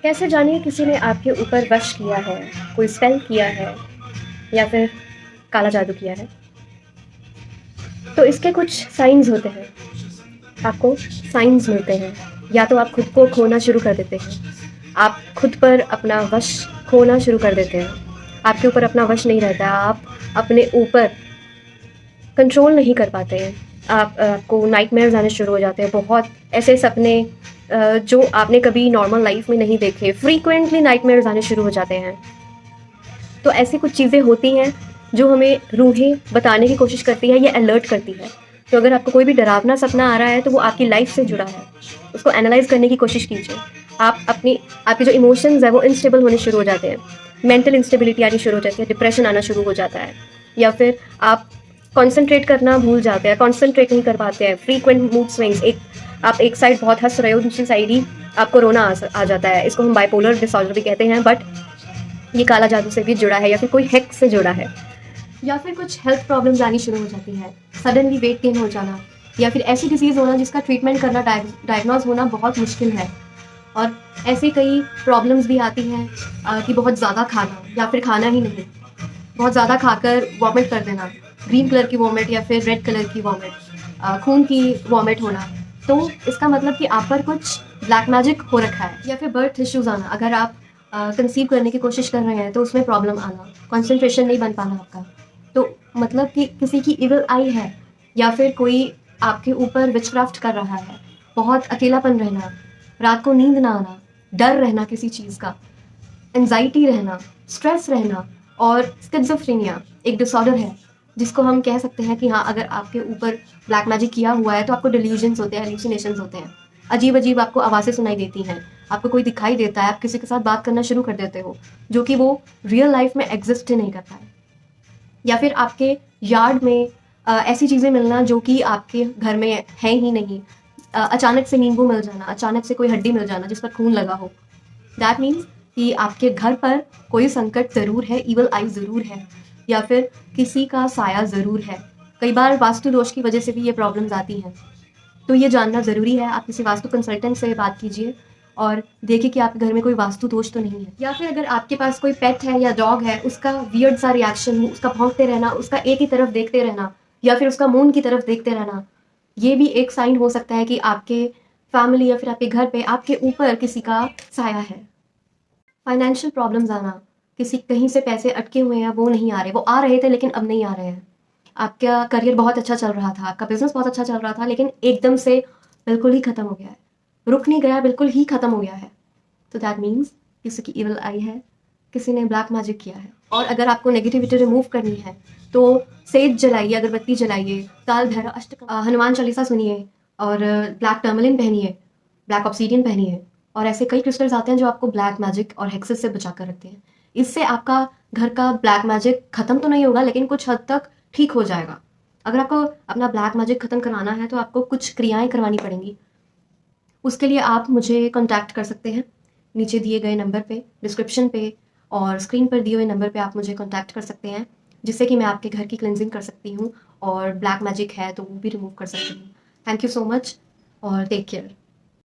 कैसे जानिए किसी ने आपके ऊपर वश किया है, कोई स्पेल किया है या फिर काला जादू किया है? तो इसके कुछ साइन्स होते हैं। आपको साइन्स मिलते हैं। या तो आप खुद को खोना शुरू कर देते हैं। आप खुद पर अपना वश खोना शुरू कर देते हैं। आपके ऊपर अपना वश नहीं रहता। आप अपने ऊपर कंट्रोल नहीं कर पाते हैं। आपको नाइटमेयर्स आने शुरू हो जाते हैं। बहुत ऐसे सपने जो आपने कभी नॉर्मल लाइफ में नहीं देखे, फ्रीक्वेंटली नाइटमेयर्स आने शुरू हो जाते हैं। तो ऐसी कुछ चीज़ें होती हैं जो हमें रूहें बताने की कोशिश करती है या अलर्ट करती है। तो अगर आपको कोई भी डरावना सपना आ रहा है तो वो आपकी लाइफ से जुड़ा है। उसको एनालाइज़ करने की कोशिश कीजिए। आप अपनी आपके जो इमोशंस हैं वो अनस्टेबल होने शुरू हो जाते हैं। मेंटल इंस्टेबिलिटी आनी शुरू हो जाती है, डिप्रेशन आना शुरू हो जाता है। या फिर आप कॉन्संट्रेट करना भूल जाते हैं, कॉन्संट्रेट नहीं कर पाते हैं, फ्रीक्वेंट मूड स्विंग्स, आप एक साइड बहुत हँस रहे हो, दूसरी साइड ही आपको रोना आ जाता है। इसको हम बाइपोलर डिसऑर्डर भी कहते हैं, बट ये काला जादू से भी जुड़ा है या फिर कोई हेक्स से जुड़ा है। या फिर कुछ हेल्थ प्रॉब्लम्स आनी शुरू हो जाती है, सडनली वेट गेन हो जाना, या फिर ऐसी डिजीज़ होना जिसका ट्रीटमेंट करना, डायग्नोज होना बहुत मुश्किल है। और ऐसी कई प्रॉब्लम्स भी आती हैं कि बहुत ज़्यादा खाना या फिर खाना ही नहीं, बहुत ज़्यादा खाकर वॉमिट कर देना, ग्रीन कलर की वॉमिट या फिर रेड कलर की वॉमिट, खून की वॉमिट होना। तो इसका मतलब कि आप पर कुछ ब्लैक मैजिक हो रखा है। या फिर बर्थ इश्यूज़ आना, अगर आप कंसीव करने की कोशिश कर रहे हैं तो उसमें प्रॉब्लम आना, कंसंट्रेशन नहीं बन पाना आपका। तो मतलब कि किसी की इविल आई है या फिर कोई आपके ऊपर विचक्राफ्ट कर रहा है। बहुत अकेलापन रहना, रात को नींद ना आना, डर रहना किसी चीज़ का, एंजाइटी रहना, स्ट्रेस रहना। और स्किज़ोफ्रेनिया एक डिसऑर्डर है जिसको हम कह सकते हैं कि हाँ, अगर आपके ऊपर ब्लैक मैजिक किया हुआ है तो आपको डिल्यूजन्स होते हैं, हेलुसिनेशंस होते हैं। अजीब अजीब आपको आवाज़ें सुनाई देती हैं, आपको कोई दिखाई देता है, आप किसी के साथ बात करना शुरू कर देते हो जो कि वो रियल लाइफ में एग्जिस्ट ही नहीं करता है। या फिर आपके यार्ड में ऐसी चीज़ें मिलना जो कि आपके घर में है ही नहीं। अचानक से नींबू मिल जाना, अचानक से कोई हड्डी मिल जाना जिस पर खून लगा हो। दैट मीन्स कि आपके घर पर कोई संकट ज़रूर है, इविल आई ज़रूर है, या फिर किसी का साया ज़रूर है। कई बार वास्तु दोष की वजह से भी ये प्रॉब्लम्स आती हैं। तो ये जानना ज़रूरी है। आप किसी वास्तु कंसल्टेंट से बात कीजिए और देखिए कि आपके घर में कोई वास्तु दोष तो नहीं है। या फिर अगर आपके पास कोई पेट है या डॉग है, उसका वियर्ड सा रिएक्शन, उसका भौंकते रहना, उसका एक ही तरफ देखते रहना, या फिर उसका मून की तरफ देखते रहना, ये भी एक साइन हो सकता है कि आपके फैमिली या फिर आपके घर पे आपके ऊपर किसी का साया है। फाइनेंशियल प्रॉब्लम्स आना, किसी कहीं से पैसे अटके हुए हैं, वो नहीं आ रहे, वो आ रहे थे लेकिन अब नहीं आ रहे हैं। आपका करियर बहुत अच्छा चल रहा था, आपका बिजनेस बहुत अच्छा चल रहा था, लेकिन एकदम से बिल्कुल ही खत्म हो गया है, रुक नहीं गया, बिल्कुल ही खत्म हो गया है। तो दैट मीन्स किसी की इविल आई है, किसी ने ब्लैक मैजिक किया है। और अगर आपको नेगेटिविटी रिमूव करनी है तो सेज जलाइए, अगरबत्ती जलाइए, काल भैरव अष्टकम, हनुमान चालीसा सुनिए, और ब्लैक टर्मलिन पहनिए, ब्लैक ऑब्सीडियन पहनिए। और ऐसे कई क्रिस्टल्स आते हैं जो आपको ब्लैक मैजिक और हेक्सेस से बचा कर रखते हैं। इससे आपका घर का ब्लैक मैजिक खत्म तो नहीं होगा, लेकिन कुछ हद तक ठीक हो जाएगा। अगर आपको अपना ब्लैक मैजिक खत्म कराना है तो आपको कुछ क्रियाएं करवानी पड़ेंगी। उसके लिए आप मुझे कॉन्टैक्ट कर सकते हैं नीचे दिए गए नंबर पे, डिस्क्रिप्शन पे और स्क्रीन पर दिए हुए नंबर पे आप मुझे कॉन्टैक्ट कर सकते हैं, जिससे कि मैं आपके घर की क्लिनजिंग कर सकती हूँ और ब्लैक मैजिक है तो वो भी रिमूव कर सकती हूँ। थैंक यू सो मच और टेक केयर।